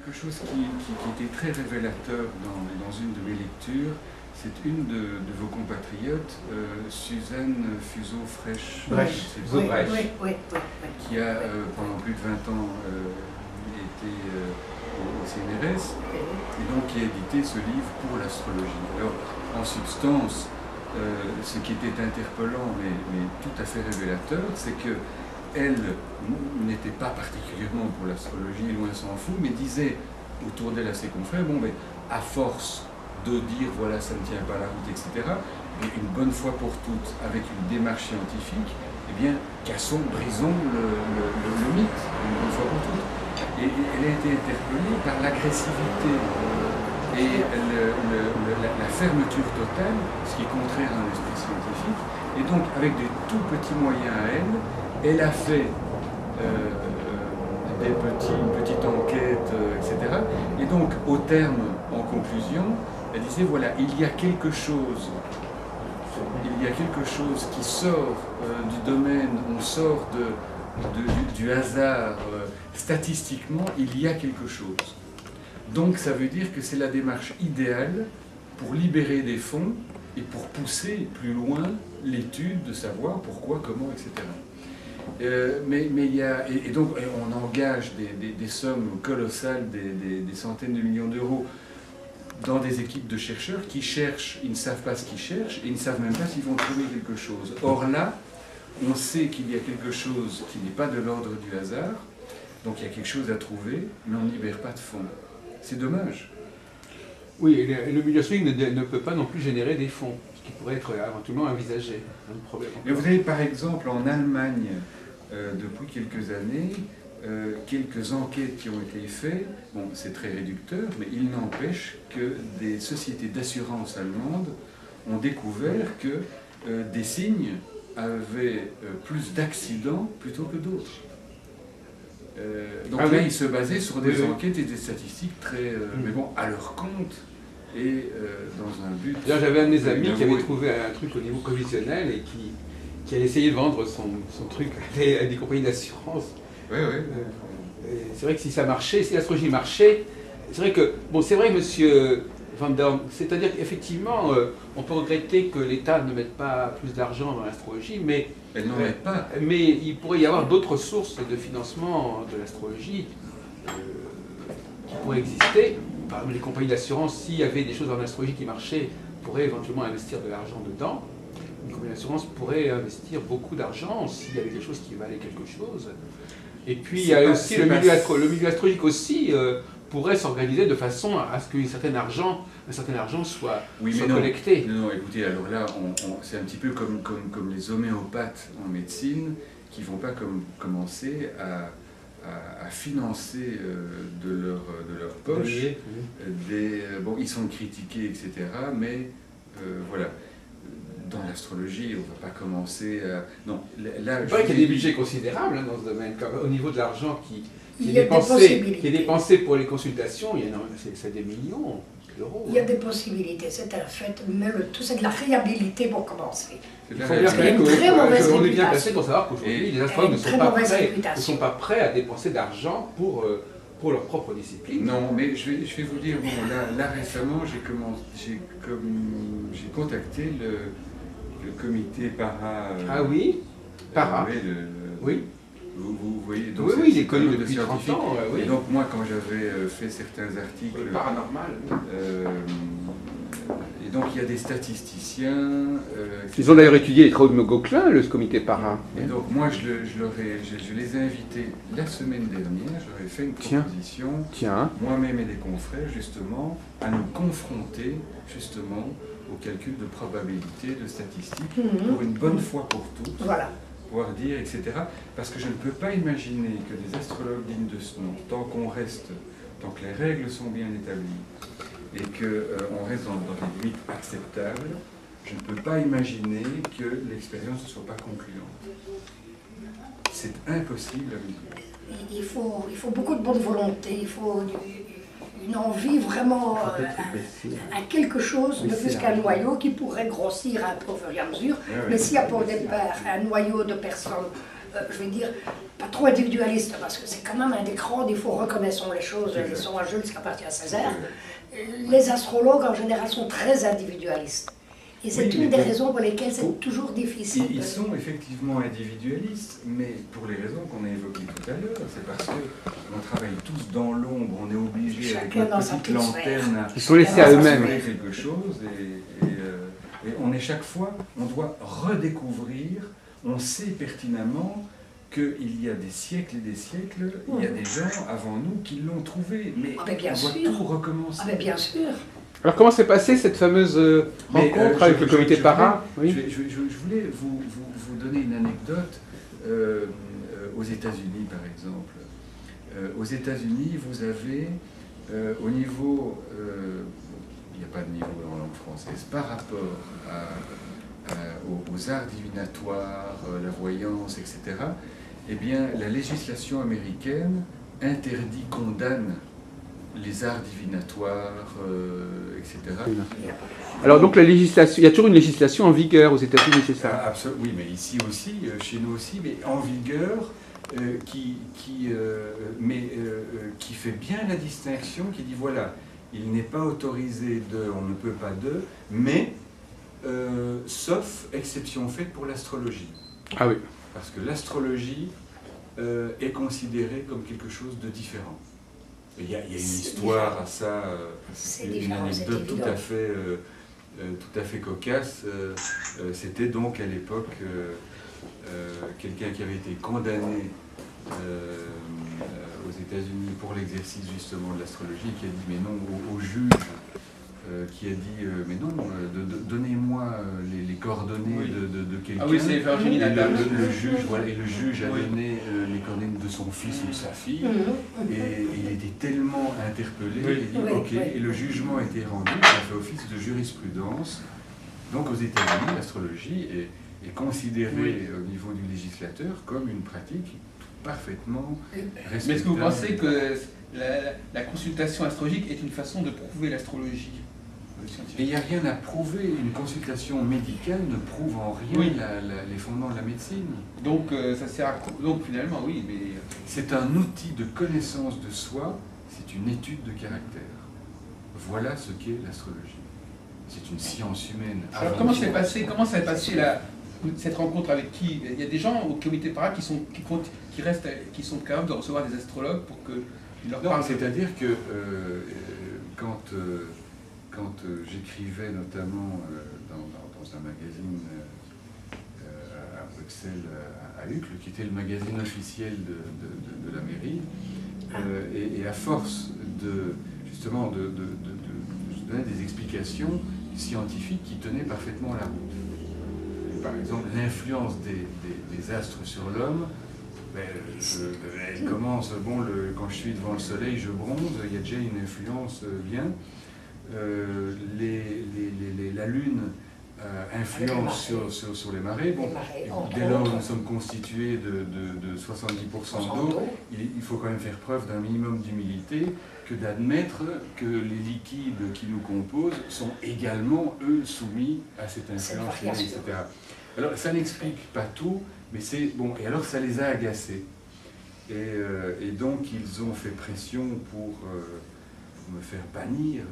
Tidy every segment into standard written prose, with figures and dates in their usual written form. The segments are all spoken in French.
quelque chose qui était très révélateur dans une de mes lectures. C'est une de vos compatriotes, Suzanne Fuseau-Fresch, qui a pendant plus de 20 ans été au CNRS, et donc qui a édité ce livre pour l'astrologie. Alors, en substance, ce qui était interpellant, mais tout à fait révélateur, c'est que elle n'était pas particulièrement pour l'astrologie, loin s'en fout, mais disait autour d'elle à ses confrères, bon, mais à force de dire voilà ça ne tient pas la route, etc., mais une bonne fois pour toutes, avec une démarche scientifique, eh bien cassons, brisons le mythe, une bonne fois pour toutes. Et elle a été interpellée par l'agressivité et la fermeture totale, ce qui est contraire à un esprit scientifique. Et donc avec des tout petits moyens à elle a fait une petite enquête, etc. Et donc au terme, en conclusion, elle disait voilà, il y a quelque chose qui sort du domaine, on sort du hasard, statistiquement, il y a quelque chose. Donc ça veut dire que c'est la démarche idéale pour libérer des fonds et pour pousser plus loin l'étude de savoir pourquoi, comment, etc. Mais il y a, et donc on engage des sommes colossales, des centaines de millions d'euros dans des équipes de chercheurs qui cherchent, ils ne savent pas ce qu'ils cherchent et ils ne savent même pas s'ils vont trouver quelque chose. Or là, on sait qu'il y a quelque chose qui n'est pas de l'ordre du hasard, donc il y a quelque chose à trouver, mais on ne libère pas de fonds. C'est dommage. Oui, et le milieu astrologique ne peut pas non plus générer des fonds, ce qui pourrait être éventuellement envisagé. Et vous avez par exemple en Allemagne, depuis quelques années, quelques enquêtes qui ont été faites. Bon, c'est très réducteur, mais il n'empêche que des sociétés d'assurance allemandes ont découvert que des signes avaient plus d'accidents plutôt que d'autres. Donc là, ils se basaient sur des enquêtes et des statistiques très, mais bon, à leur compte et dans un but. J'avais un de mes amis qui avait trouvé un truc au niveau commissionnel et qui a essayé de vendre son truc à des compagnies d'assurance. Oui. C'est vrai que si ça marchait, si l'astrologie marchait, c'est vrai que, bon, c'est vrai, monsieur Van Dorn, c'est-à-dire qu'effectivement, on peut regretter que l'État ne mette pas plus d'argent dans l'astrologie, mais elle n'en met pas. Mais il pourrait y avoir d'autres sources de financement de l'astrologie qui pourraient exister. Par exemple, les compagnies d'assurance, s'il y avait des choses en astrologie qui marchaient, pourraient éventuellement investir de l'argent dedans. Une compagnie d'assurance pourrait investir beaucoup d'argent s'il y avait quelque chose qui valait quelque chose. Et puis il y a aussi le milieu astrologique aussi pourrait s'organiser de façon à ce qu'un certain argent soit collecté. Non, écoutez, alors là, c'est un petit peu comme les homéopathes en médecine qui ne vont pas commencer à financer de leur poche bon, ils sont critiqués, etc. Mais voilà. Dans l'astrologie, on ne va pas commencer à... Non, là... C'est vrai qu'il y a des budgets considérables dans ce domaine. Au niveau de l'argent qui est dépensé pour les consultations, c'est des millions d'euros. Il y a des possibilités, c'est un fait. Même tout, c'est de la fiabilité pour commencer. Il faut bien qu'on est bien placé pour savoir qu'aujourd'hui, les astrologues ne sont pas prêts à dépenser d'argent pour leur propre discipline. Non, mais je vais vous dire, bon, là récemment, j'ai contacté le comité para... Ah oui, para. Oui. Vous voyez, donc oui, il est connu depuis 30 ans. Oui. Et donc moi, quand j'avais fait certains articles... Oui, paranormal. Et donc il y a des statisticiens... Ils ont d'ailleurs étudié les travaux de Gauquelin, le comité para. Et donc moi, je les ai invités la semaine dernière, j'aurais fait une proposition, moi-même et des confrères, justement, à nous confronter, justement, au calcul de probabilité, de statistiques, pour une bonne fois pour toutes, pouvoir dire, etc. Parce que je ne peux pas imaginer que des astrologues dignes de ce nom, tant que les règles sont bien établies, et qu'on reste dans des limites acceptables, je ne peux pas imaginer que l'expérience ne soit pas concluante. C'est impossible à mesure. Il faut beaucoup de bonne volonté, il faut une envie vraiment à quelque chose de plus qu'un noyau qui pourrait grossir un peu au fur et à mesure. Mais s'il y a pour départ un noyau de personnes je vais dire, pas trop individualiste, parce que c'est quand même un des grands défauts, reconnaissons les choses, laissons à Jules ce qui appartient à Césaire. Les astrologues en général sont très individualistes. Et c'est une des raisons pour lesquelles c'est toujours difficile. Ils sont effectivement individualistes, mais pour les raisons qu'on a évoquées tout à l'heure, c'est parce qu'on travaille tous dans l'ombre, on est obligé avec notre petite lanterne ils sont laissés à eux-mêmes. Quelque chose, et on est chaque fois, on doit redécouvrir, on sait pertinemment qu'il y a des siècles et des siècles, il y a des gens avant nous qui l'ont trouvé, mais on doit tout recommencer. Ah ben bien sûr. Alors comment s'est passée cette fameuse rencontre avec le comité para? Je voulais vous donner une anecdote. Aux États-Unis, par exemple. Aux États-Unis, vous avez au niveau, il n'y a pas de niveau en langue française, par rapport aux arts divinatoires, la voyance, etc., eh bien, la législation américaine interdit, condamne les arts divinatoires, etc. Alors donc la législation, il y a toujours une législation en vigueur aux États-Unis, c'est ça? Oui, mais ici aussi, chez nous aussi, mais en vigueur, qui fait bien la distinction, qui dit voilà, il n'est pas autorisé de, on ne peut pas de, mais sauf exception faite pour l'astrologie. Ah oui. Parce que l'astrologie est considérée comme quelque chose de différent. Il y a une histoire à ça, une anecdote tout à fait cocasse. C'était donc à l'époque quelqu'un qui avait été condamné aux États-Unis pour l'exercice justement de l'astrologie, qui a dit mais non au juge, qui a dit mais non, donnez-moi les coordonnées de quelqu'un. Ah oui, c'est Virginie Nadal. Le juge, voilà, et le juge a donné les coordonnées de son fils ou de sa fille, et il était tellement interpellé, il a dit ok, et le jugement a été rendu, il a fait office de jurisprudence. Donc aux États-Unis, l'astrologie est considérée au niveau du législateur comme une pratique parfaitement respectable. Mais est-ce que vous pensez que la consultation astrologique est une façon de prouver l'astrologie? Il n'y a rien à prouver. Une consultation médicale ne prouve en rien les fondements de la médecine. Donc ça sert à... Donc finalement, oui, mais... C'est un outil de connaissance de soi, c'est une étude de caractère. Voilà ce qu'est l'astrologie. C'est une science humaine. Alors comment s'est passé cette rencontre avec qui? Il y a des gens au comité para qui sont capables de recevoir des astrologues pour qu'ils leur parlent. C'est-à-dire que quand j'écrivais notamment dans un magazine à Bruxelles, à Uccle, qui était le magazine officiel de la mairie, et à force justement de donner des explications scientifiques qui tenaient parfaitement la route. Et par exemple, l'influence des astres sur l'homme, elle commence, quand je suis devant le soleil, je bronze, il y a déjà une influence bien. La Lune influence sur les marées. Bon, dès lors nous sommes constitués de 70% d'eau, il faut quand même faire preuve d'un minimum d'humilité que d'admettre que les liquides qui nous composent sont également, eux, soumis à cette influence, etc. Alors ça n'explique pas tout, mais c'est bon, et alors ça les a agacés. Et donc ils ont fait pression pour me faire bannir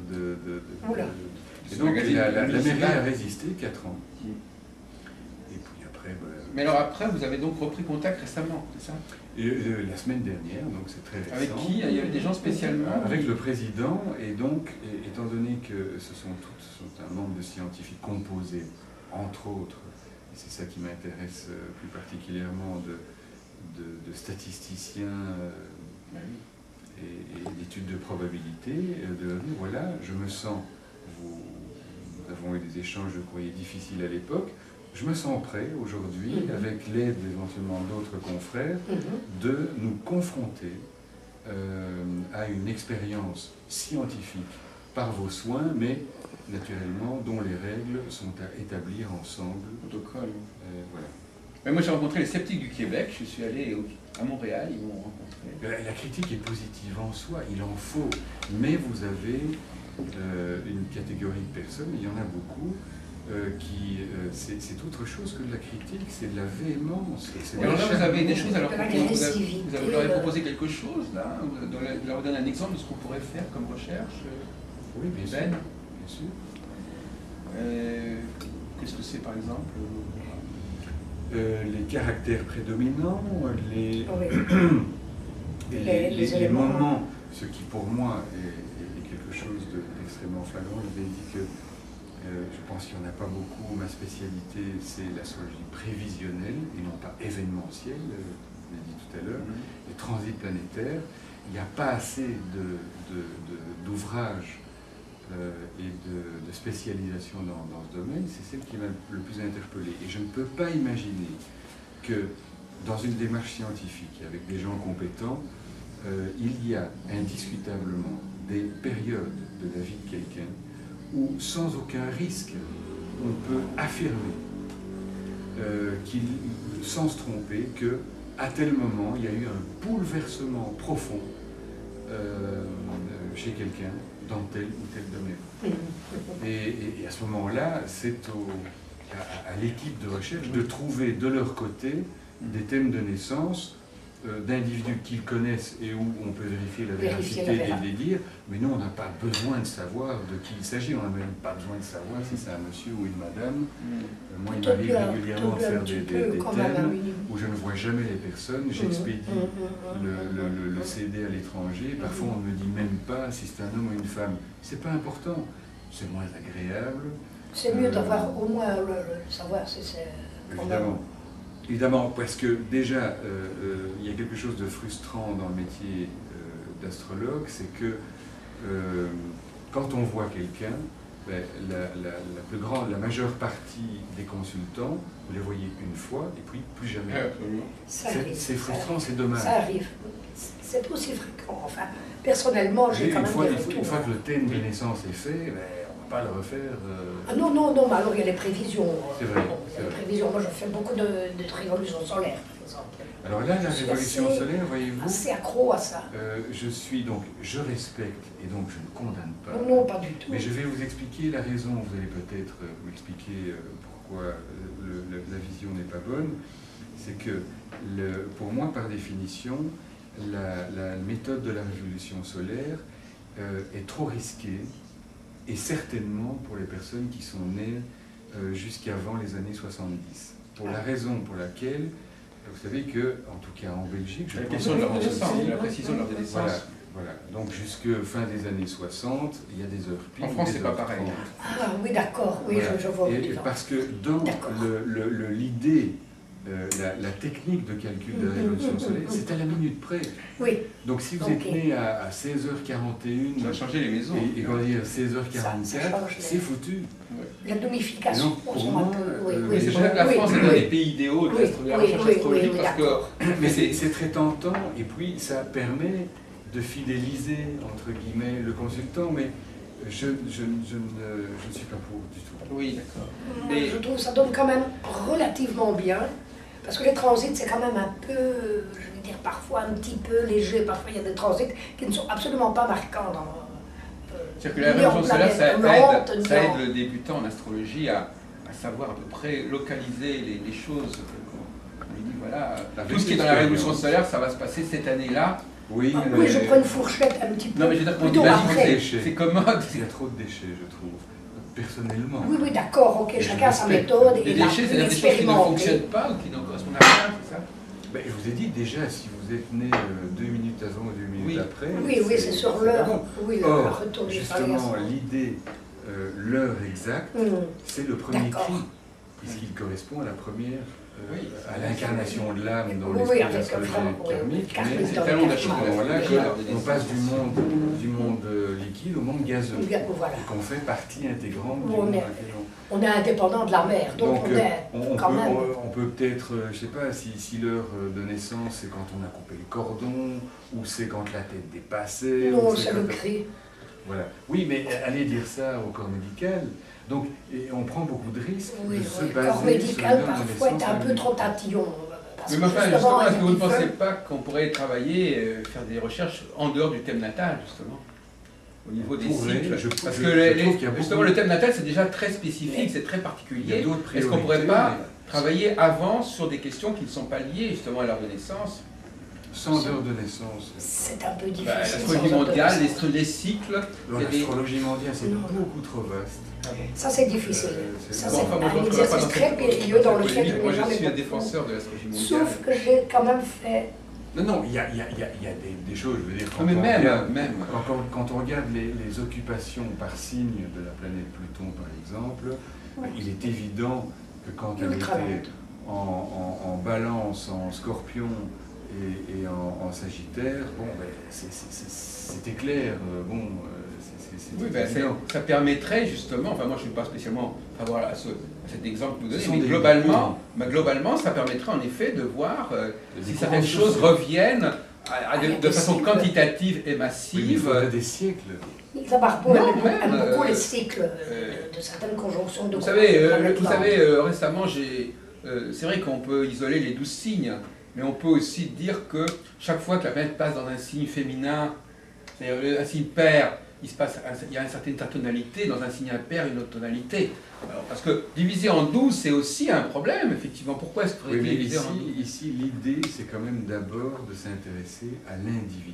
et donc la mairie a résisté 4 ans. Et puis après... Mais alors après, vous avez donc repris contact récemment, c'est ça? La semaine dernière, donc c'est très récent. Avec qui? Il y avait des gens spécialement? Avec le président, et donc, étant donné que ce sont un nombre de scientifiques composés, entre autres, c'est ça qui m'intéresse plus particulièrement, de statisticiens et d'études de probabilité, voilà, je me sens, nous avons eu des échanges de courriers difficiles à l'époque, je me sens prêt aujourd'hui, avec l'aide éventuellement d'autres confrères, de nous confronter à une expérience scientifique par vos soins, mais naturellement dont les règles sont à établir ensemble. Protocole. Voilà. Mais moi j'ai rencontré les sceptiques du Québec, je suis allé à Montréal, ils m'ont rencontré. La critique est positive en soi, il en faut, mais vous avez une catégorie de personnes, il y en a beaucoup, c'est autre chose que de la critique, c'est de la véhémence. Mais alors là, vous avez des choses, alors De la vous agressivité, leur avez proposé quelque chose, là, vous leur donnez un exemple de ce qu'on pourrait faire comme recherche. Oui, bien sûr. Ben, Bien sûr. Qu'est-ce que c'est par exemple? Les caractères prédominants, Oui. les moments, ce qui pour moi est quelque chose d'extrêmement flagrant. Je vous ai dit que je pense qu'il n'y en a pas beaucoup. Ma spécialité, c'est l'astrologie prévisionnelle et non pas événementielle, je l'ai dit tout à l'heure, les transits planétaires. Il n'y a pas assez d'ouvrages et de spécialisation dans ce domaine. C'est celle qui m'a le plus interpellé. Et je ne peux pas imaginer que dans une démarche scientifique, avec des gens compétents, il y a indiscutablement des périodes de la vie de quelqu'un où, sans aucun risque, on peut affirmer, sans se tromper, qu'à tel moment, il y a eu un bouleversement profond chez quelqu'un dans tel ou tel domaine. Et à ce moment-là, c'est à l'équipe de recherche de trouver de leur côté des thèmes de naissance d'individus qu'ils connaissent et où on peut vérifier la véracité et les dire, mais nous on n'a pas besoin de savoir de qui il s'agit, on n'a même pas besoin de savoir si c'est un monsieur ou une madame. Moi il m'arrive régulièrement de faire des thèmes où je ne vois jamais les personnes, j'expédie le CD à l'étranger, parfois on ne me dit même pas si c'est un homme ou une femme. C'est pas important, c'est moins agréable. C'est mieux d'avoir au moins le savoir si c'est... Évidemment. Évidemment, parce que déjà, il y a quelque chose de frustrant dans le métier d'astrologue, c'est que quand on voit quelqu'un, ben, la majeure partie des consultants, vous les voyez une fois et puis plus jamais. C'est frustrant, c'est dommage. Ça arrive. C'est aussi fréquent. Enfin, personnellement, j'ai quand même des retours. Une fois que le thème de naissance est fait, ben, pas le refaire. Ah non, mais alors il y a les prévisions. C'est vrai. Il y a les prévisions. Moi, je fais beaucoup de révolutions solaires, par exemple. Alors là, la révolution solaire, voyez-vous. Assez accro à ça. Je respecte et donc je ne condamne pas. Non, pas du tout. Mais je vais vous expliquer la raison. Vous allez peut-être m'expliquer pourquoi la vision n'est pas bonne. C'est que, pour moi, par définition, la méthode de la révolution solaire est trop risquée. Et certainement pour les personnes qui sont nées jusqu'avant les années 70. Pour la raison pour laquelle, vous savez que, en tout cas en Belgique, la précision de leur naissance. Voilà. Donc jusque fin des années 60, il y a des heures piles. En France, c'est pas pareil. Ah oui, d'accord, oui, voilà. je vois. Parce que dans l'idée, la technique de calcul de la révolution solaire, c'est à la minute près. Oui. Donc si vous êtes né à 16h41, ça va changer les maisons. Et quand on dit 16h44, c'est foutu. La domification, pour moi, c'est pour ça que la France est un des pays idéaux de la recherche astrologique, parce que... Mais c'est très tentant, et puis ça permet de fidéliser, entre guillemets, le consultant, mais je ne suis pas pour du tout. Oui, d'accord. Mais je trouve que ça donne quand même relativement bien, parce que les transits, c'est quand même un peu, je vais dire parfois un petit peu léger. Parfois, il y a des transits qui ne sont absolument pas marquants dans... C'est-à-dire que la révolution solaire, ça aide le débutant en astrologie à savoir à peu près localiser les choses. On lui dit, voilà, tout ce qui est dans la révolution solaire, ça va se passer cette année-là. Oui, oui, je prends une fourchette un petit peu. Non, mais je veux dire, c'est commode. Il y a trop de déchets, je trouve. Personnellement. Oui, d'accord, ok, chacun sa méthode. Les déchets, c'est des choses qui ne fonctionnent pas ou qui ne correspondent à rien, c'est ça? Ben, je vous ai dit déjà, si vous êtes né 2 minutes avant ou 2 minutes après... Oui, c'est sur l'heure. Bon. Oui, or, justement, l'idée, l'heure exacte, c'est le premier cri, puisqu'il correspond à la première... à l'incarnation de l'âme dans l'esprit karmique, mais c'est tellement là qu'on passe du monde liquide au monde gazeux, et qu'on fait partie intégrante du monde. On est indépendant de la mer, donc on peut peut-être, je ne sais pas, si l'heure de naissance c'est quand on a coupé le cordon, ou c'est quand la tête dépassée. Non, c'est le cri. Voilà. Oui, mais allez dire ça au corps médical. Donc, on prend beaucoup de risques de se baser. Le corps médical, parfois, est un peu trop tatillon. Mais enfin, justement, est-ce que vous ne pensez pas qu'on pourrait travailler, faire des recherches en dehors du thème natal, justement? au niveau des pourrait, cycles. Parce je que trouve qu'il y a justement, beaucoup- le thème natal, c'est déjà très spécifique, c'est très Il y a particulier. d'autres Est-ce qu'on ne pourrait priorités, pas mais travailler avant sur des questions qui ne sont pas liées justement à l'heure de naissance? 100 heures de naissance. C'est un peu difficile. L'astrologie sans mondiale, ordonnance. les cycles, il y a des... L'astrologie mondiale, c'est Non. beaucoup trop vaste. Ça, c'est difficile. C'est- Ça, bon, c'est enfin, moi, je un pense qu'on va pas exercice dans très cette- périlleux dans lequel je Moi, n'ai je jamais suis un beaucoup. défenseur de l'astrologie mondiale. Sauf que j'ai quand même fait. Non, non, il y a des choses, je veux dire, quand Mais on même, regarde- même. Quand on regarde les occupations par signe de la planète Pluton, par exemple, il est évident que quand elle Ultra était lente. en balance, en scorpion et en sagittaire, bon, ben, c'était clair, c'était Oui, ben, évident. ça permettrait justement, enfin moi je ne suis pas spécialement favorable à cet exemple que vous Ce donnez, sont mais des- globalement, ça permettrait en effet de voir si Des certaines grandes choses choses. reviennent il y a de des façon cycles. quantitative et Oui, mais il massive. faudrait des siècles. Lisa Barbeau Non, aime même, beaucoup les cycles euh, de certaines conjonctions de Vous savez, planètes lentes. récemment, c'est vrai qu'on peut isoler les 12 signes, mais on peut aussi dire que chaque fois que la planète passe dans un signe féminin, c'est-à-dire un signe pair, il y a une certaine tonalité, dans un signe impair, une autre tonalité. Alors, parce que diviser en 12, c'est aussi un problème, effectivement. Pourquoi est-ce qu'il faudrait Oui, mais diviser en 12? ici l'idée, c'est quand même d'abord de s'intéresser à l'individu.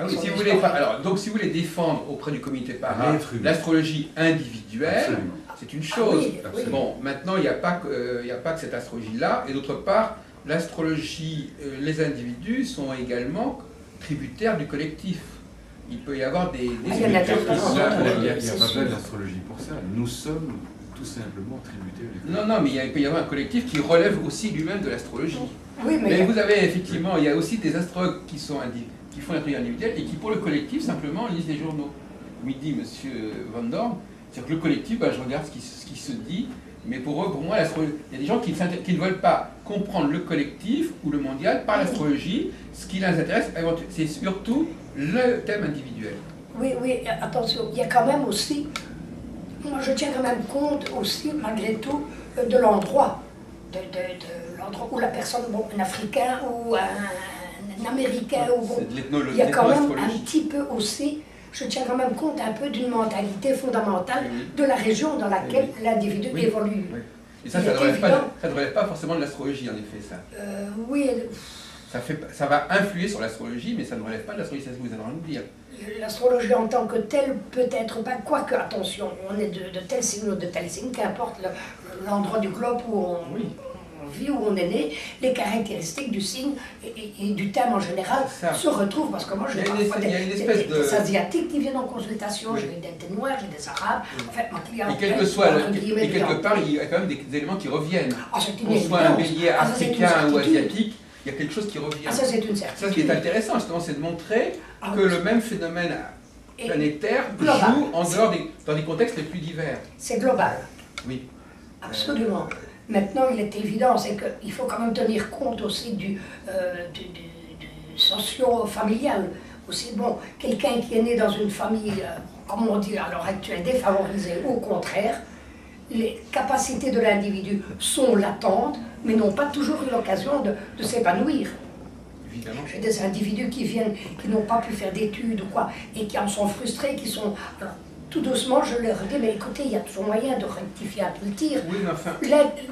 Ah oui, Sur si les vous voulez, sports. alors, donc si vous voulez défendre auprès du comité para L'être humain. l'astrologie individuelle, Absolument. c'est une Ah chose. oui, oui. Bon, maintenant, il n'y a pas que cette astrologie-là. Et d'autre part, l'astrologie, les individus sont également tributaires du collectif. Il peut y avoir des Ah, il y en a tributaires d'autres. qui sont- Il n'y a c'est pas sûr. besoin d'astrologie pour ça. Nous sommes tout simplement tributaires du Non, non, mais il peut y avoir un collectif qui relève aussi lui-même de l'astrologie. Oui, Mais mais vous avez effectivement, il y a aussi des astrologues qui font l'astrologie individuelle et qui, pour le collectif, simplement lisent les journaux. Midi, monsieur Van Dorn, c'est-à-dire que le collectif, je regarde ce qui se dit, mais pour eux, pour moi, l'astrologie, il y a des gens qui ne veulent pas comprendre le collectif ou le mondial par l'astrologie. Ce qui les intéresse, c'est surtout le thème individuel. oui, attention, il y a quand même aussi, moi je tiens quand même compte aussi, malgré tout, de l'endroit, de l'endroit où la personne, bon, un Africain ou un Américain, ou bon, C'est de l'ethnologie. il y a quand même un petit peu aussi, je tiens quand même compte un peu d'une mentalité fondamentale Oui. de la région dans laquelle l'individu Oui. évolue. Oui. Et ça, Il ça est ne relève, évident. relève pas forcément de l'astrologie, en effet, ça. Oui, Ça va influer sur l'astrologie, mais ça ne relève pas de l'astrologie, c'est ce que vous êtes en train de nous dire. l'astrologie en tant que telle peut-être pas, quoique attention, on est de tel signe ou de tel signe, qu'importe l'endroit du globe où on vit, où on est né, les caractéristiques du signe et du thème en général Ça. se retrouvent, parce que moi j'ai Il y a une parfois espèce de- des Asiatiques qui viennent en consultation, Oui. j'ai des Noirs, j'ai des Arabes, en fait ma Et clientèle, entre guillemets, et quelque clientèle. part, il y a quand même des éléments qui reviennent. Ah, c'est une Qu'on soit un évidence. bélier Ah, ça, c'est une africain ou certitude. asiatique, il y a quelque chose qui revient. Ah, ça c'est une Ça, certitude. ce qui est intéressant, justement, c'est de montrer Ah, que oui. le même phénomène Et planétaire global. joue en dehors dans des contextes les plus divers. c'est global. Oui. Absolument. Maintenant, il est évident, c'est qu'il faut quand même tenir compte aussi du socio-familial. Aussi, bon, quelqu'un qui est né dans une famille, comme on dit à l'heure actuelle, défavorisée, au contraire, les capacités de l'individu sont latentes, mais n'ont pas toujours eu l'occasion de s'épanouir. Évidemment. J'ai des individus qui viennent, qui n'ont pas pu faire d'études ou quoi, et qui en sont frustrés, qui sont... Alors, tout doucement, je leur dis, mais écoutez, il y a toujours moyen de rectifier un peu le tir. Oui, mais enfin,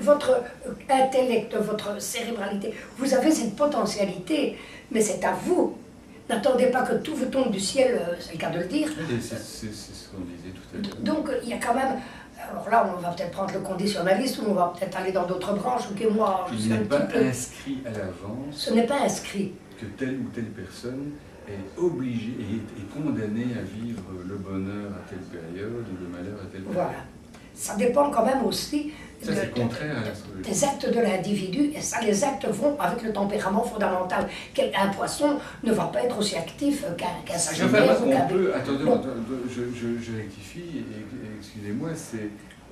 Votre intellect, votre cérébralité, vous avez cette potentialité, mais c'est à vous. N'attendez pas que tout vous tombe du ciel, c'est le cas de le dire. Et c'est ce qu'on disait tout à l'heure. Donc il y a quand même... Alors là, on va peut-être prendre le conditionnaliste, ou on va peut-être aller dans d'autres branches, ok, moi, je Il suis un n'est pas petit peu... inscrit à l'avance Ce n'est pas inscrit. que telle ou telle personne est obligée et est condamnée à vivre le bonheur à telle période ou le malheur à telle période. Voilà. Ça dépend quand même aussi Ça, c'est contraire à l'astrologie. des actes de l'individu, et ça, les actes vont avec le tempérament fondamental. Un poisson ne va pas être aussi actif qu'un sagittaire ou qu'un... Attendez, Bon. je rectifie, excusez-moi,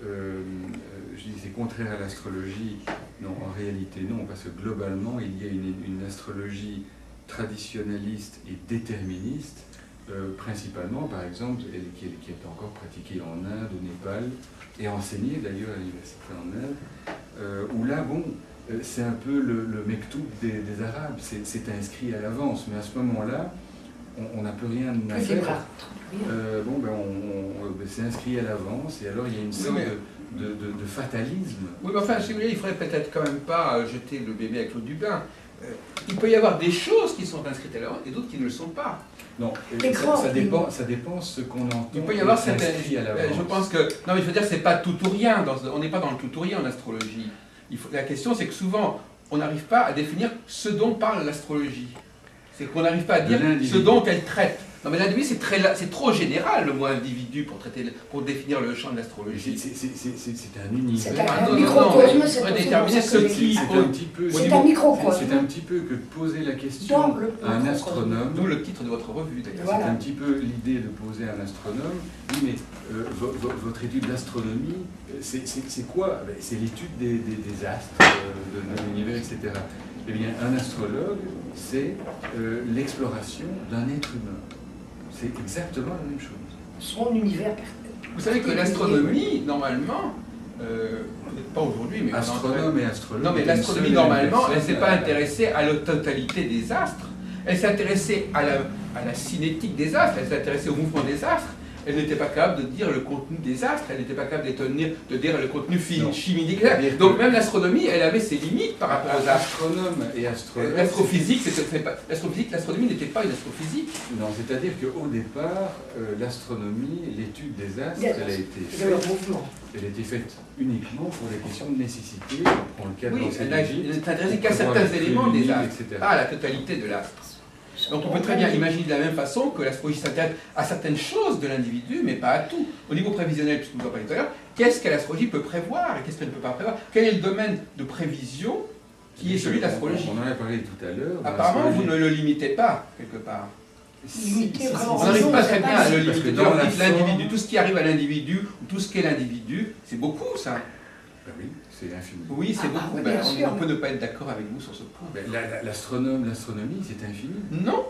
je dis c'est contraire à l'astrologie. Non, en réalité non, parce que globalement, il y a une astrologie traditionnaliste et déterministe, principalement, par exemple, qui est encore pratiquée en Inde, au Népal, et enseignée d'ailleurs à l'université en Inde, où là, bon, c'est un peu le mektoub des Arabes, c'est inscrit à l'avance, mais à ce moment-là, on n'a plus rien à Plus faire. libre. Bon, ben c'est inscrit à l'avance, et alors il y a une sorte de fatalisme. Oui, mais enfin, si vous voulez, il faudrait peut-être quand même pas jeter le bébé avec l'eau du bain. Il peut y avoir des choses qui sont inscrites à l'avance et d'autres qui ne le sont pas. Non, ça dépend ce qu'on entend. Il peut y avoir certaines... Je pense que... Non, mais je veux dire, c'est pas tout ou rien. On n'est pas dans le tout ou rien en astrologie. La question, c'est que souvent, on n'arrive pas à définir ce dont parle l'astrologie. C'est qu'on n'arrive pas à dire ce dont elle traite. Non, mais l'individu, c'est trop général, le mot individu, pour définir le champ de l'astrologie. C'est un univers. C'est un microcosme, c'est pour déterminer ce qui... C'est un microcosme. C'est un petit peu que de poser la question à un astronome. D'où le titre de votre revue, d'ailleurs. C'est un petit peu l'idée de poser à un astronome. Oui, mais votre étude d'astronomie, c'est quoi? C'est l'étude des astres, de l'univers, etc. Eh bien, un astrologue, c'est l'exploration d'un être humain. C'est exactement la même chose. Son univers. Vous savez que l'astronomie, normalement, pas aujourd'hui, mais... Astronome et astrologue. Non, mais l'astronomie, normalement, elle ne s'est pas intéressée à la totalité des astres. Elle s'est intéressée à la cinétique des astres, elle s'est intéressée au mouvement des astres. Elle n'était pas capable de dire le contenu des astres, elle n'était pas capable de dire le contenu chimique des astres. Donc même l'astronomie, elle avait ses limites par rapport aux astres. Astronome et astrologue. L'astrophysique, l'astronomie n'était pas une astrophysique. Non, c'est-à-dire qu'au départ, l'astronomie, l'étude des astres, elle a été faite uniquement pour des questions de nécessité. On prend le cas de l'enséologie. Elle n'est intéressée qu'à certains éléments des astres, pas à la totalité de l'astre. Donc on peut très bien imaginer de la même façon que l'astrologie s'intéresse à certaines choses de l'individu, mais pas à tout. Au niveau prévisionnel, puisque vous en parlez tout à l'heure, qu'est-ce que l'astrologie peut prévoir et qu'est-ce qu'elle ne peut pas prévoir? Quel est le domaine de prévision qui est celui de l'astrologie? On en a parlé tout à l'heure. Apparemment, vous ne le limitez pas, quelque part. On n'arrive pas très bien à le limiter. Donc l'individu, tout ce qui arrive à l'individu, ou tout ce qu'est l'individu, c'est beaucoup ça. Ben oui, c'est infini. Oui, c'est beaucoup. On peut ne pas être d'accord avec vous sur ce point. L'astronomie, c'est infini. Non.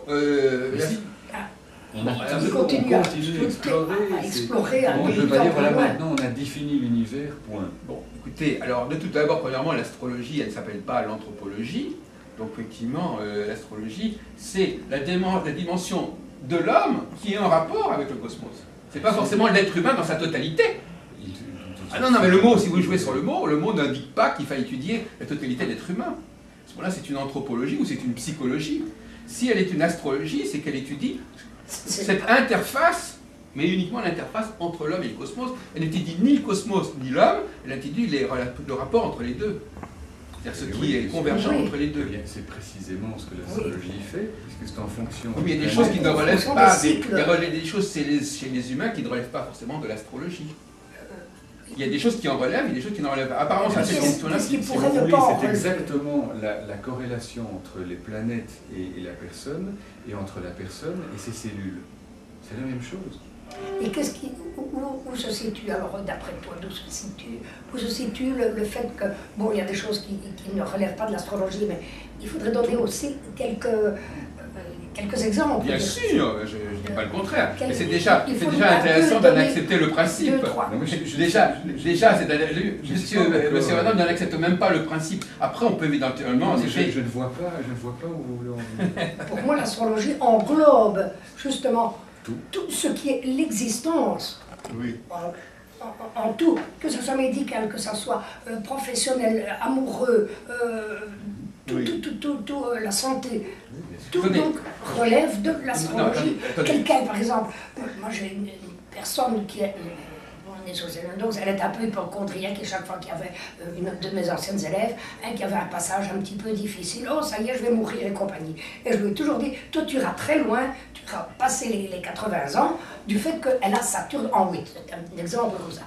On continue à explorer. On ne peut pas dire, voilà, maintenant on a défini l'univers, point. Bon, écoutez, alors de tout d'abord, premièrement, l'astrologie, elle ne s'appelle pas l'anthropologie. Donc effectivement, l'astrologie, c'est la dimension de l'homme qui est en rapport avec le cosmos. C'est pas forcément l'être humain dans sa totalité. Ah non, mais le mot, si vous jouez sur le mot n'indique pas qu'il faille étudier la totalité de l'être humain. À ce moment-là, c'est une anthropologie ou c'est une psychologie. Si elle est une astrologie, c'est qu'elle étudie cette interface, mais uniquement l'interface entre l'homme et le cosmos. Elle n'étudie ni le cosmos ni l'homme, elle étudie le rapport entre les deux. C'est-à-dire ce qui est convergent entre les deux. C'est précisément ce que l'astrologie fait, puisque c'est en fonction... Oui, mais il y a des choses qui ne relèvent pas, des choses chez les humains qui ne relèvent pas forcément de l'astrologie. Il y a des choses qui en relèvent et des choses qui n'en relèvent pas. Apparemment, ça c'est question-là. C'est exactement la corrélation entre les planètes et la personne, et entre la personne et ses cellules. C'est la même chose. Et où se situe, alors d'après toi, où se situe le fait que, bon, il y a des choses qui ne relèvent pas de l'astrologie, mais il faudrait donner aussi quelques exemples. Bien sûr, je ne dis pas le contraire. Mais c'est déjà intéressant d'en accepter le principe. Déjà, monsieur Madame n'en accepte même pas le principe. Après, on peut éventuellement... Je ne vois pas où vous voulez en venir. Pour moi, l'astrologie englobe justement tout ce qui est l'existence. Oui. En tout, que ce soit médical, que ce soit professionnel, amoureux, la santé, tout donc relève de l'astrologie. Quelqu'un, par exemple, moi j'ai une personne qui est donc elle est un peu hypochondriaque et chaque fois qu'il y avait une de mes anciennes élèves, qui avait un passage un petit peu difficile, oh ça y est, je vais mourir et compagnie. Et je lui ai toujours dit, toi tu iras très loin, tu iras passer les 80 ans du fait qu'elle a Saturne en 8. C'est un exemple comme ça.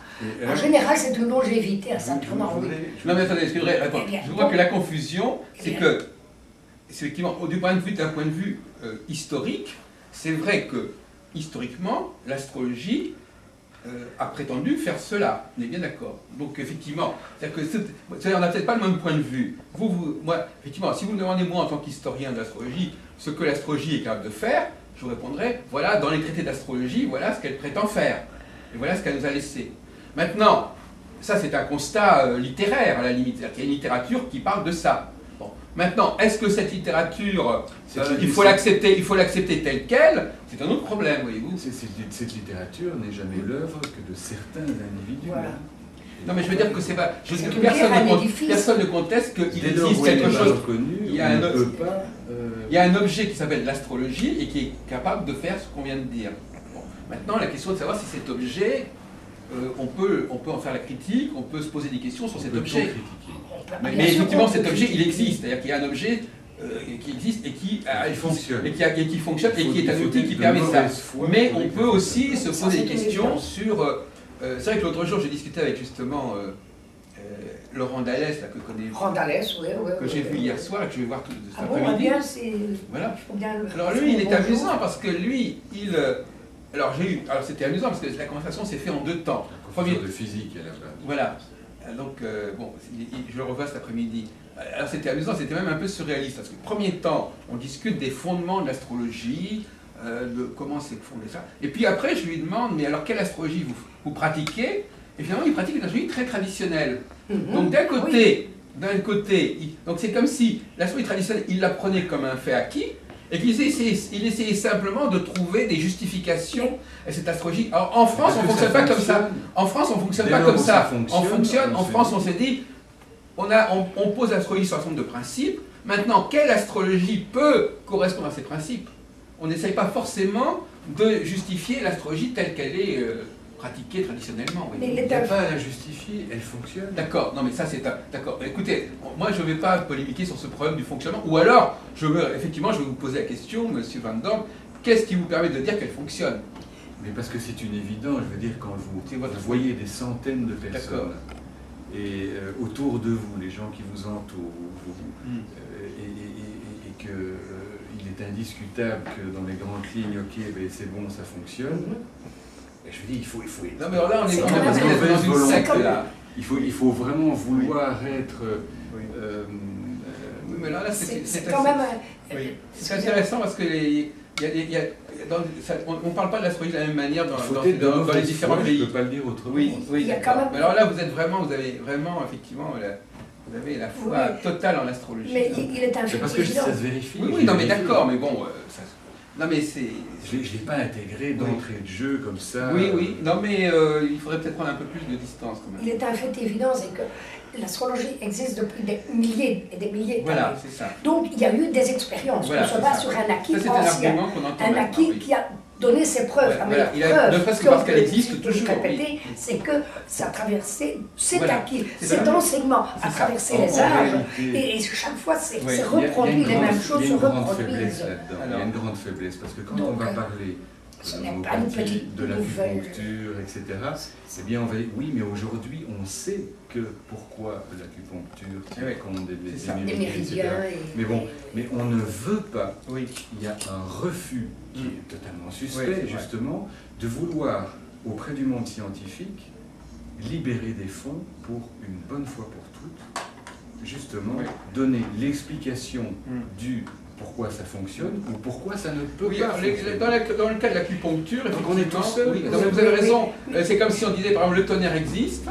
En général, c'est une longévité à Saturne en 8. Non mais attendez, je vois que la confusion, c'est que, effectivement, d'un point de vue historique, c'est vrai que, historiquement, l'astrologie a prétendu faire cela, on est bien d'accord. Donc effectivement, on n'a peut-être pas le même point de vue. Moi, effectivement, si vous me demandez moi en tant qu'historien de l'astrologie, ce que l'astrologie est capable de faire, je vous répondrai, voilà, dans les traités d'astrologie, voilà ce qu'elle prétend faire. Et voilà ce qu'elle nous a laissé. Maintenant, ça c'est un constat littéraire à la limite, c'est-à-dire qu'il y a une littérature qui parle de ça. Bon. Maintenant, est-ce que cette littérature, il faut l'accepter telle quelle? C'est un autre problème, voyez-vous. Cette littérature n'est jamais l'œuvre que de certains individus. Voilà. Non, mais je veux dire que c'est pas. Édifice. Personne ne conteste qu'il Dès lors existe où elle quelque n'est pas chose. reconnue, Il y a on un ne autre- peut pas. Il y a un objet qui s'appelle l'astrologie et qui est capable de faire ce qu'on vient de dire. Bon. Maintenant, la question est de savoir si cet objet, on peut en faire la critique, on peut se poser des questions sur cet peut objet. critiquer. Mais Bien sûr effectivement, qu'on cet peut objet, il critiquer. existe. C'est-à-dire qu'il y a un objet qui existe et qui fonctionne. et qui fonctionne et qui est un Il faut outil être qui de permet ça. mauvaise foi Mais pour on les peut faire aussi ça. se Ça, poser c'est des une questions évidence. sur. C'est vrai que l'autre jour, j'ai discuté avec justement Laurent Dallès, là, Randalès, oui, oui. que j'ai vu hier soir et que je vais voir tout cet Ah bon, après-midi. bien, c'est... Voilà. Il faut bien le... Alors lui, il est Bonjour. amusant parce que lui, alors c'était amusant parce que la conversation s'est faite en 2 temps. Professeur de physique à la base. Voilà. Donc, bon, je le revois cet après-midi. Alors c'était amusant, c'était même un peu surréaliste parce que premier temps, on discute des fondements de l'astrologie, de comment c'est fondé ça. Et puis après, je lui demande, mais alors quelle astrologie vous pratiquez? Et finalement, il pratique une astrologie très traditionnelle. Donc d'un côté, donc c'est comme si l'astrologie traditionnelle, il la prenait comme un fait acquis, et qu'il essayait simplement de trouver des justifications à cette astrologie. Alors en France, on ne fonctionne pas comme ça. En France, on ne fonctionne pas comme ça. En France, on s'est dit, on pose l'astrologie sur un certain nombre de principes. Maintenant, quelle astrologie peut correspondre à ces principes? On n'essaye pas forcément de justifier l'astrologie telle qu'elle est pratiquée traditionnellement. Mais Il n'y a pas à la justifier, elle fonctionne. D'accord, non mais ça c'est un... D'accord, écoutez, moi je ne vais pas polémiquer sur ce problème du fonctionnement, ou alors, je vais vous poser la question, Monsieur Van Dorn, qu'est-ce qui vous permet de dire qu'elle fonctionne? Mais parce que c'est une évidence, je veux dire, quand vous voyez des centaines de personnes, et autour de vous, les gens qui vous entourent, et que il est indiscutable que dans les grandes lignes, ok, ben c'est bon, ça fonctionne. Et je dis, il faut être... Non mais alors là, on est quand vraiment même dans une secte là. Il faut vraiment vouloir être... Oui, mais là C'est quand même... C'est intéressant parce que on ne parle pas de l'astrologie de la même manière dans les différents pays. Je ne peux pas le dire autrement. Oui, Il y a quand même... mais alors là, vous avez vraiment, effectivement, vous avez la foi totale en astrologie. Mais il est un C'est fait parce que évident. ça se vérifie. Oui, non mais d'accord, mais bon, non mais c'est... Je ne l'ai pas intégré d'entrée de jeu comme ça. Oui, non mais il faudrait peut-être prendre un peu plus de distance quand même. Il est un fait évident, c'est que l'astrologie existe depuis des milliers et des milliers d'années. Voilà, c'est ça. Donc il y a eu des expériences. Voilà, On se c'est base ça. sur un acquis Ça, c'est un ancien. argument qu'on entend Un maintenant, acquis oui. qui a donné ses preuves. Ouais, La voilà, meilleure preuve, ne serait-ce que qu'on parce qu'elle peut existe toujours, répéter, oui. c'est que ça a traversé cet Voilà, acquis, c'est cet ça. enseignement a C'est ça. traversé En les âges. réalité, Et chaque fois, c'est Oui. reproduit, les mêmes choses Il y a se une grande reproduisent. faiblesse là-dedans. Il y a une grande faiblesse parce que quand on va parler ce de n'est pas une l'homéopathie, petite de nouvelle. l'acupuncture, etc., c'est bien, on va dire, oui, mais aujourd'hui, on sait que pourquoi l'acupuncture tient compte des C'est ça. Des méridiens, etc. méridiens. Mais bon, mais on ne veut pas, Oui. il y a un refus qui est totalement suspect, Oui, c'est vrai. justement, de vouloir, auprès du monde scientifique, libérer des fonds pour une bonne fois pour toutes, justement, Oui. donner l'explication du pourquoi ça fonctionne ou pourquoi ça ne peut Oui, pas fonctionner. dans le cas de l'acupuncture, Donc on est tout seul. oui, non, mais vous avez raison. C'est comme si on disait, par exemple, le tonnerre existe,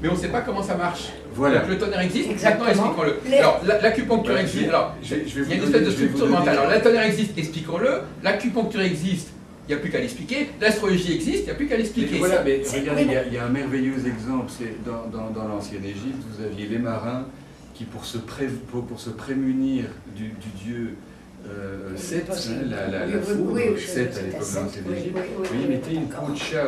mais on ne sait pas comment ça marche. Voilà. Donc, le tonnerre existe, Exactement. maintenant expliquons-le. Les- Alors, l'acupuncture Voilà, existe, je- alors, je vais il vous y a une donner- espèce de je vais vous structure donner- mentale. Alors, la tonnerre existe, expliquons-le. L'acupuncture existe, il n'y a plus qu'à l'expliquer. L'astrologie existe, il n'y a plus qu'à l'expliquer. Mais voilà, mais c'est- regardez, oui, il y a un merveilleux exemple, c'est dans l'ancienne Égypte, vous aviez les marins qui, pour se prémunir du dieu Seth, la foudre, Seth à l'époque de l'ancienne Égypte, ils mettaient une peau de chat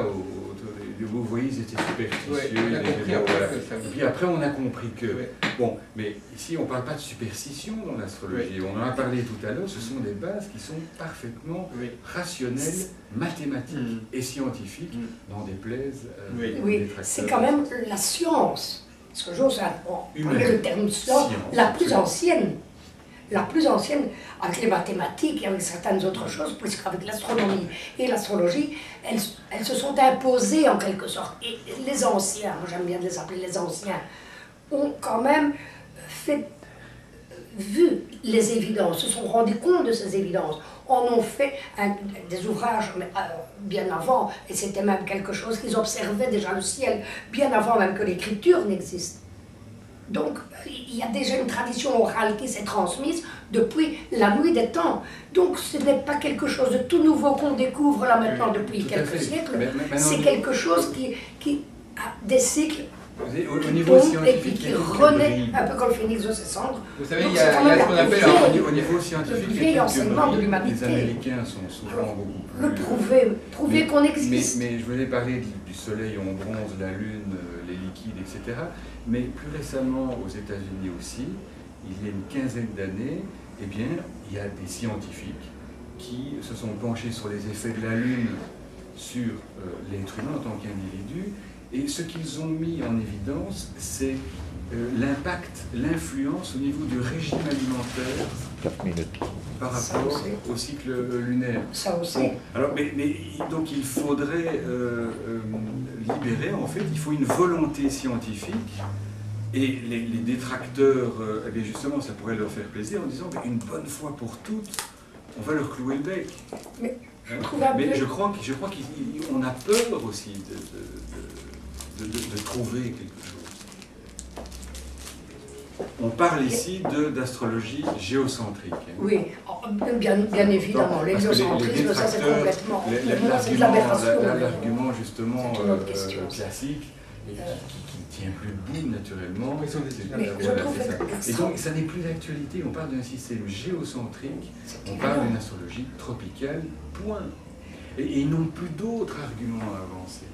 vous voyez, ils étaient superstitieux. Ouais, on a compris après voilà. que ça- Et puis après, on a compris que... Ouais. Bon, mais ici, on ne parle pas de superstition dans l'astrologie. On en a parlé tout à l'heure, ce sont des bases qui sont parfaitement rationnelles, mathématiques et scientifiques, n'en déplaise Oui, c'est quand même la science. Parce que j'ose employer le terme science, la plus ancienne. La plus ancienne, avec les mathématiques et avec certaines autres choses, puisqu'avec l'astronomie et l'astrologie, elles se sont imposées en quelque sorte. Et les anciens, moi j'aime bien les appeler les anciens, ont quand même vu les évidences, se sont rendus compte de ces évidences, en ont fait des ouvrages bien avant, et c'était même quelque chose qu'ils observaient déjà le ciel, bien avant même que l'écriture n'existe. Donc, il y a déjà une tradition orale qui s'est transmise depuis la nuit des temps. Donc, ce n'est pas quelque chose de tout nouveau qu'on découvre là maintenant depuis quelques siècles. C'est quelque chose qui a des cycles au niveau et puis scientifique, qui renaît un peu comme le phénix de ses cendres. Vous savez, Donc, il y a ce qu'on appelle... au niveau scientifique, le vieil enseignement de l'humanité. les Américains sont souvent beaucoup plus... Le prouver qu'on existe. Mais je voulais parler du soleil en bronze, la lune, les liquides, etc. Mais plus récemment, aux États-Unis aussi, il y a une quinzaine d'années, eh bien, il y a des scientifiques qui se sont penchés sur les effets de la lune sur l'être humain en tant qu'individu. Et ce qu'ils ont mis en évidence, c'est l'impact, l'influence au niveau du régime alimentaire 4 minutes. par rapport au cycle lunaire. Ça aussi. Bon, alors, donc il faudrait libérer, en fait, il faut une volonté scientifique. Et les détracteurs, eh bien justement, ça pourrait leur faire plaisir en disant une bonne fois pour toutes, on va leur clouer le bec. Mais je crois qu'on a peur aussi de trouver quelque chose. On parle ici d'astrologie géocentrique. Oui, bien évidemment, l'héliocentrisme, ça c'est complètement... C'est de l'aberration. L'argument justement classique, qui ne tient plus debout naturellement. Mais je trouve et donc ça n'est plus d'actualité, on parle d'un système géocentrique, on parle d'une astrologie tropicale, point. Et ils n'ont plus d'autres arguments à avancer.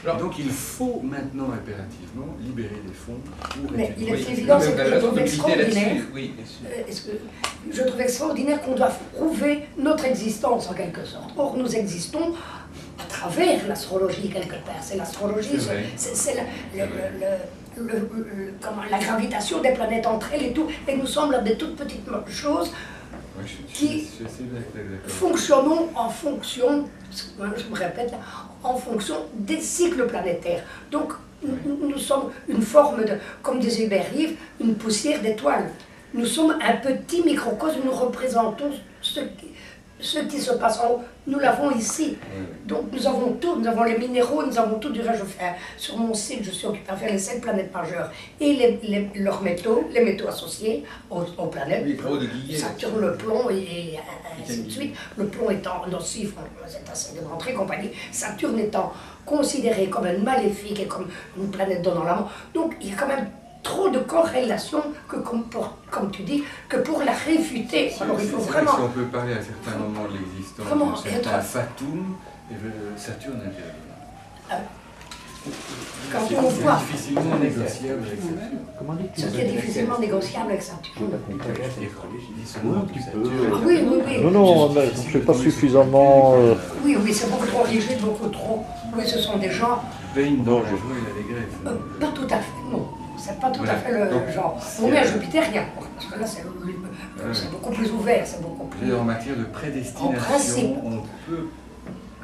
Alors, donc il faut maintenant impérativement libérer des fonds pour... Mais il est évident, c'est que je trouve extraordinaire. Oui, bien sûr. Je trouve extraordinaire qu'on doive prouver notre existence en quelque sorte. Or, nous existons à travers l'astrologie quelque part. C'est l'astrologie, c'est la gravitation des planètes entre elles et tout. Et nous sommes là des toutes petites choses qui fonctionnons en fonction, je me répète, en fonction des cycles planétaires. Donc, nous sommes une forme de, comme disait Hubert Reeves, une poussière d'étoiles. Nous sommes un petit microcosme, nous représentons ce qui se passe en haut. Nous l'avons ici. Donc nous avons tout, nous avons les minéraux, nous avons tout. Du reste, sur mon site, je suis occupé à faire les 7 planètes majeures et leurs métaux, les métaux associés aux planètes. Saturne, le plomb et ainsi de suite. Le plomb étant nocif, c'est assez démontré, compagnie. Saturne étant considéré comme un maléfique et comme une planète donnant la mort. Donc il y a quand même trop de corrélations que, comme tu dis, que pour la réfuter. Alors il faut vraiment... Si on peut parler à certains moments de l'existence d'un certain Fatum, Saturne intervient. Quand on voit difficilement négociable avec Saturne. Ce qui est difficilement négociable avec Saturne. Oui. Non, mais je ne suis pas suffisamment... Oui, c'est beaucoup trop rigide, beaucoup trop... Oui, ce sont des gens... Bain dans la joie et la dégreffe. Pas tout à fait, non. C'est pas tout à fait le genre. On met un jupitérien, parce que là c'est beaucoup plus ouvert, c'est beaucoup plus... En matière de prédestination, on peut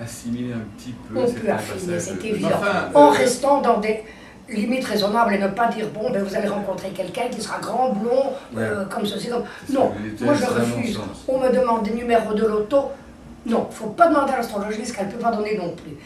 assimiler un petit peu certains passages. C'est évident. En restant dans des limites raisonnables et ne pas dire, bon, ben, vous allez rencontrer quelqu'un qui sera grand, blond, comme ceci, comme... Non, moi je refuse. On me demande des numéros de loto. Non, il ne faut pas demander à l'astrologiste qu'elle ne peut pas donner non plus.